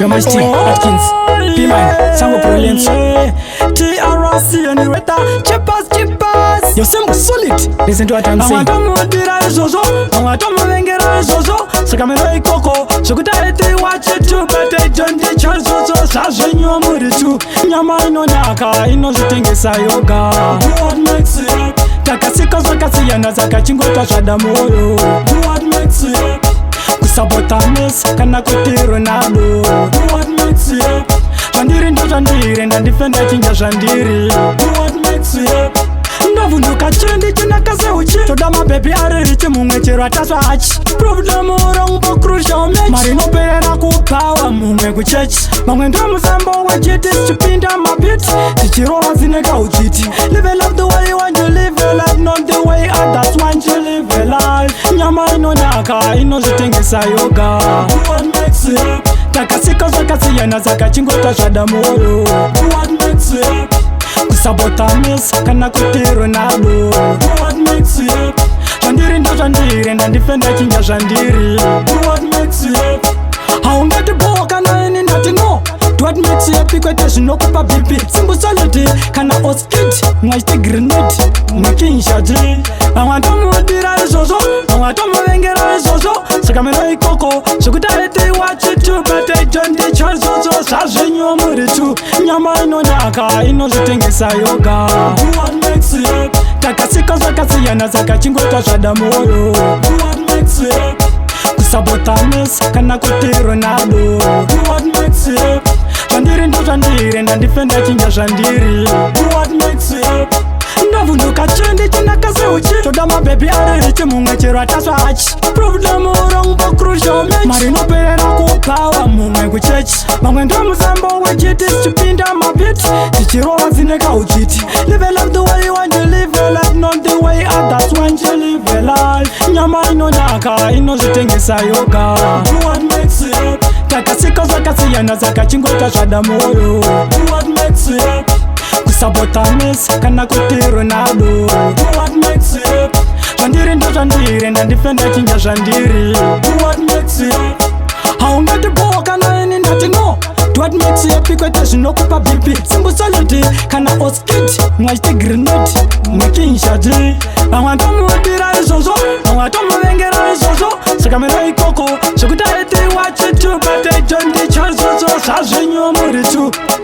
Your Majesty Atkins, be mine, Sango Brilliance. TRC and the Reta, Chippers. Your Sambo solid. Listen to what I'm saying. I want to Zozo. So come and Coco. So good I watch it too, but I don't teach us so. Sasha, you mood too. Yamano Naka, I know the thing is a yoga. What makes it up? Takasika Zakasiana Zakachingota Shadamoyo. What makes it up? Kusabotanes, Kanakote Ronaldo. What makes it up? Shandiri ndo Shandiri, and defender Chinja Shandiri. What makes it up? Ndavunduka chendi chinakaze uchi Todama baby aririchi mumwe chero ataswachi Problem urong po crucial match Marino perera kupawa mumwe kuchechi Mamwe ndo musambo wajiti Chipinda mabit Tichirola zineka uchiti Live a life the way you want to live your life Not the way others want you live your life Nyama ino naka ino zitingisa yoga What makes it up? Takasika zakasiyana zakachingota shadamoyo What makes it up? Kusabotanes, Kanakote Ronaldo. What makes it up? Shandiri ndo Shandiri, and defender Chinja Shandiri. What makes it up? How get the ball, can I any nothing no? What makes it up? Because no kupa bibi. Simple solid, can I oskit? Nice the grenade, making shaji. I want to move the Zozo. I want to move the Zozo. So come and Coco. So good I watch it too, but I don't teach us so. Sasha, you mood too. Nyama no Naka, I know the thing is a yoga. What makes it up? Takasika Zakasiana Zakachingota Shadamoyo. What makes it up? Kusabotanes, Kanakote Ronaldo. What makes it up? Shandiri ndo Shandiri, and defender Chinja Shandiri. What makes it up? Ndavunduka chendi chinakaze uchi Todama baby aririchi mumwe chero ataswachi Problem urong po crucial match Marino perera kupawa mumwe kuchechi Mamwe ndo musambo wajiti Chipinda mabit Tichirola zineka uchiti Live a life the way you want to live your life Not the way others want you live your life Nyama ino naka ino zitingisa yoga What makes it up? Takasika zakasiyana zakachingota shadamoyo What makes it up? Kusabotanes, Kanakote Ronaldo. What makes it up? Shandiri ndo Shandiri, and defender Chinja Shandiri. What makes it up? How get the ball, can I any nothing no? What makes it up? Because no kupa bibi. Simple solid, can I oskit? Nice the grenade, making shaji. I want to move the Zozo. I want to move the Zozo. So come and Coco. So good I watch it too, but I don't teach us so. Sasha, you mood too.